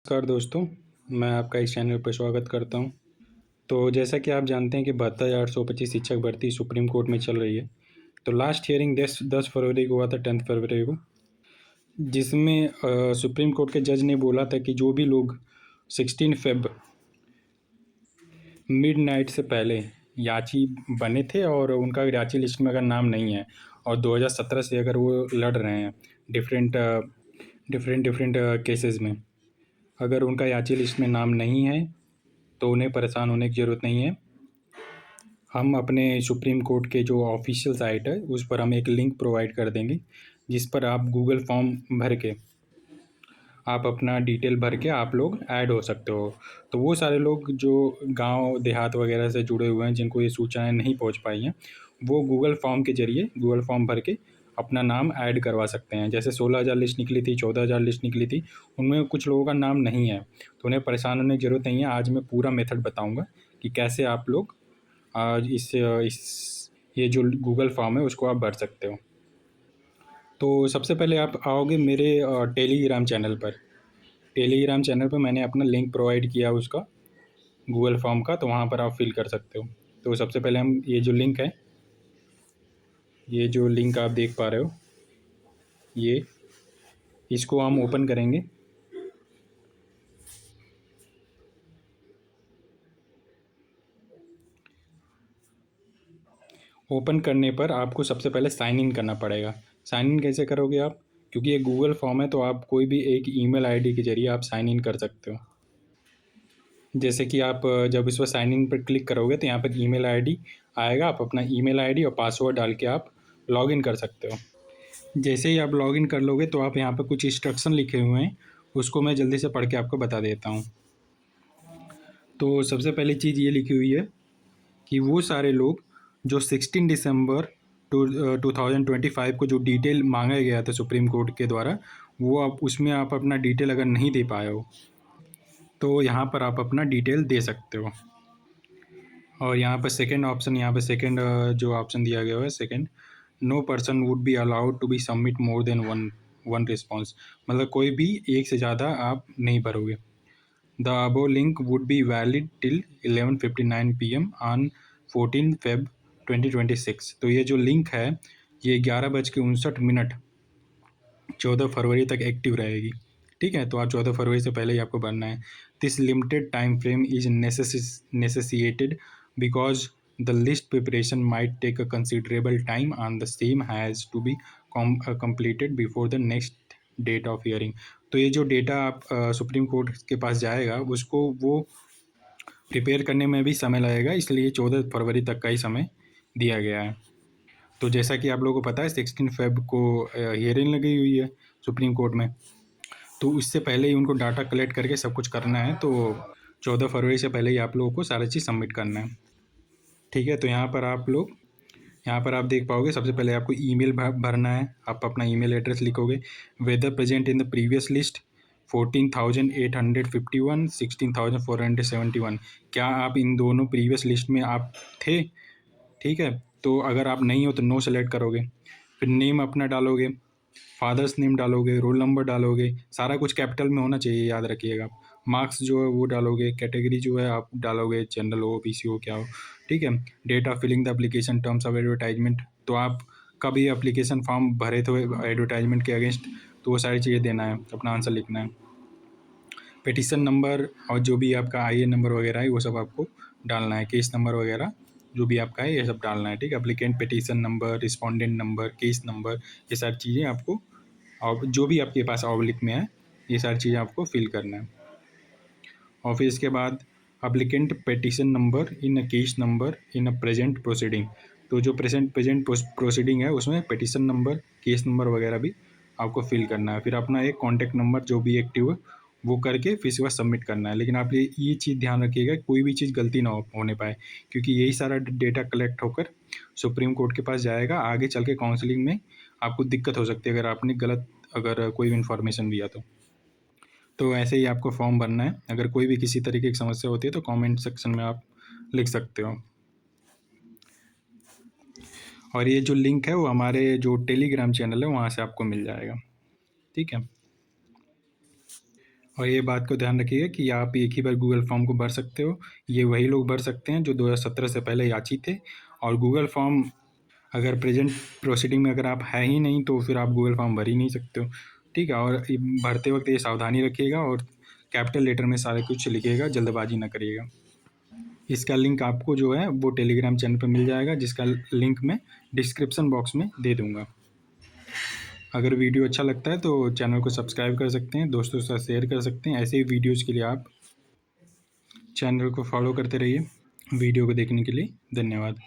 नमस्कार दोस्तों, मैं आपका इस चैनल पर स्वागत करता हूं। तो जैसा कि आप जानते हैं कि 72,825 शिक्षक भर्ती सुप्रीम कोर्ट में चल रही है। तो लास्ट हियरिंग 10 फरवरी को हुआ था, 10 फरवरी को, जिसमें सुप्रीम कोर्ट के जज ने बोला था कि जो भी लोग 16 फेब मिडनाइट से पहले याची बने थे और उनका याची लिस्ट में अगर नाम नहीं है और 2017 से अगर वो लड़ रहे हैं डिफरेंट डिफरेंट डिफरेंट केसेस में, अगर उनका याची लिस्ट में नाम नहीं है तो उन्हें परेशान होने की ज़रूरत नहीं है। हम अपने सुप्रीम कोर्ट के जो ऑफिशियल साइट है उस पर हम एक लिंक प्रोवाइड कर देंगे, जिस पर आप गूगल फॉर्म भर के आप अपना डिटेल भर के आप लोग ऐड हो सकते हो। तो वो सारे लोग जो गांव देहात वगैरह से जुड़े हुए हैं, जिनको ये सूचनाएं नहीं पहुंच पाई हैं, वो गूगल फॉर्म के ज़रिए गूगल फॉर्म भर के अपना नाम ऐड करवा सकते हैं। जैसे 16,000 लिस्ट निकली थी, 14,000 लिस्ट निकली थी, उनमें कुछ लोगों का नाम नहीं है, तो उन्हें परेशान होने की ज़रूरत नहीं है। आज मैं पूरा मेथड बताऊँगा कि कैसे आप लोग आज इस ये जो गूगल फॉर्म है उसको आप भर सकते हो। तो सबसे पहले आप आओगे मेरे टेलीग्राम चैनल पर। टेलीग्राम चैनल पर मैंने अपना लिंक प्रोवाइड किया उसका, गूगल फॉर्म का, तो वहाँ पर आप फिल कर सकते हो। तो सबसे पहले हम ये जो लिंक आप देख पा रहे हो, ये इसको हम ओपन करेंगे। ओपन करने पर आपको सबसे पहले साइन इन करना पड़ेगा। साइन इन कैसे करोगे आप? क्योंकि ये गूगल फॉर्म है तो आप कोई भी एक ईमेल आईडी के ज़रिए आप साइन इन कर सकते हो। जैसे कि आप जब इस पर साइन इन पर क्लिक करोगे तो यहाँ पर ईमेल आईडी आएगा, आप अपना ईमेल आईडी और पासवर्ड डाल के आप लॉगिन कर सकते हो। जैसे ही आप लॉगिन कर लोगे तो आप यहाँ पर कुछ इंस्ट्रक्शन लिखे हुए हैं, उसको मैं जल्दी से पढ़ के आपको बता देता हूँ। तो सबसे पहली चीज़ ये लिखी हुई है कि वो सारे लोग जो 16 दिसंबर 2025 को जो डिटेल मांगा गया था सुप्रीम कोर्ट के द्वारा, वो आप उसमें आप अपना डिटेल अगर नहीं दे पाए हो तो यहाँ पर आप अपना डिटेल दे सकते हो। और यहाँ पर सेकेंड ऑप्शन, यहाँ पर सेकेंड जो ऑप्शन दिया गया है second, no person would be allowed to be submit more than one one response, मतलब कोई भी एक से ज़्यादा आप नहीं भरोगे। The above link would be valid till 11:59 PM on 14 Feb 2026। तो ये जो लिंक है ये 11:59 14 फरवरी तक एक्टिव रहेगी। ठीक है, तो आप 14 फरवरी से पहले ही आपको भरना है। This limited time frame is necessitated because the list preparation might take a considerable time and the same has to be completed before the next date of hearing. तो ये जो डेटा आप सुप्रीम कोर्ट के पास जाएगा उसको वो prepare करने में भी समय लगेगा, इसलिए 14 फरवरी तक का ही समय दिया गया है। तो जैसा कि आप लोगों को पता है 16 फेब को हियरिंग लगी हुई है सुप्रीम कोर्ट में, तो उससे पहले ही उनको डाटा कलेक्ट करके सब कुछ करना है। तो 14 फरवरी से पहले ही आप लोगों को सारा चीज़ सबमिट करना है। ठीक है, तो यहाँ पर आप देख पाओगे सबसे पहले आपको ईमेल भरना है। आप अपना ईमेल एड्रेस लिखोगे, whether present in the previous list 14,851, 16,471, क्या आप इन दोनों प्रीवियस लिस्ट में आप थे? ठीक है, तो अगर आप नहीं हो तो नो सेलेक्ट करोगे। फिर नेम अपना डालोगे, फादर्स नेम डालोगे, रोल नंबर डालोगे, सारा कुछ कैपिटल में होना चाहिए, याद रखिएगा आप। मार्क्स जो है वो डालोगे, कैटेगरी जो है आप डालोगे, जनरल हो, बीसी हो, क्या हो। ठीक है, date of filling the application, terms of advertisement, तो आप कभी एप्लीकेशन फॉर्म भरे थे एडवर्टाइजमेंट के अगेंस्ट, तो वो सारी चीज़ें देना है, अपना आंसर लिखना है। पिटिशन नंबर और जो भी आपका आईए नंबर वगैरह है वो सब आपको डालना है, केस नंबर वगैरह जो भी आपका है ये सब डालना है। ठीक है, applicant petition number, respondent number, case number, ये सारी चीज़ें आपको, और जो भी आपके पास ऑब्लिक में है ये सारी चीज़ें आपको फिल करना है। और फिर इसके बाद applicant petition number in a case number in a present proceeding, तो जो प्रेजेंट प्रोसीडिंग है उसमें पिटिशन नंबर, केस नंबर वगैरह भी आपको फिल करना है। फिर अपना एक कॉन्टैक्ट नंबर जो भी एक्टिव है वो करके फिर इसके बाद सबमिट करना है। लेकिन आप ये चीज़ ध्यान रखिएगा कोई भी चीज़ गलती ना होने पाए, क्योंकि यही सारा डेटा कलेक्ट होकर सुप्रीम कोर्ट के पास जाएगा। आगे चल के काउंसलिंग में आपको दिक्कत हो सकती है अगर आपने गलत अगर कोई भी इन्फॉर्मेशन दिया तो ऐसे ही आपको फॉर्म भरना है। अगर कोई भी किसी तरीके की समस्या होती है तो कमेंट सेक्शन में आप लिख सकते हो। और ये जो लिंक है वो हमारे जो टेलीग्राम चैनल है वहाँ से आपको मिल जाएगा। ठीक है, और ये बात को ध्यान रखिएगा कि आप एक ही बार गूगल फॉर्म को भर सकते हो। ये वही लोग भर सकते हैं जो 2017 से पहले याची थे। और गूगल फॉर्म अगर प्रेजेंट प्रोसीडिंग में अगर आप है ही नहीं तो फिर आप गूगल फॉर्म भर ही नहीं सकते हो। ठीक है, और भरते वक्त ये सावधानी रखिएगा और कैपिटल लेटर में सारे कुछ लिखिएगा, जल्दबाजी ना करिएगा। इसका लिंक आपको जो है वो टेलीग्राम चैनल पर मिल जाएगा, जिसका लिंक मैं डिस्क्रिप्शन बॉक्स में दे दूँगा। अगर वीडियो अच्छा लगता है तो चैनल को सब्सक्राइब कर सकते हैं, दोस्तों के साथ शेयर कर सकते हैं। ऐसे ही वीडियोज़ के लिए आप चैनल को फॉलो करते रहिए। वीडियो को देखने के लिए धन्यवाद।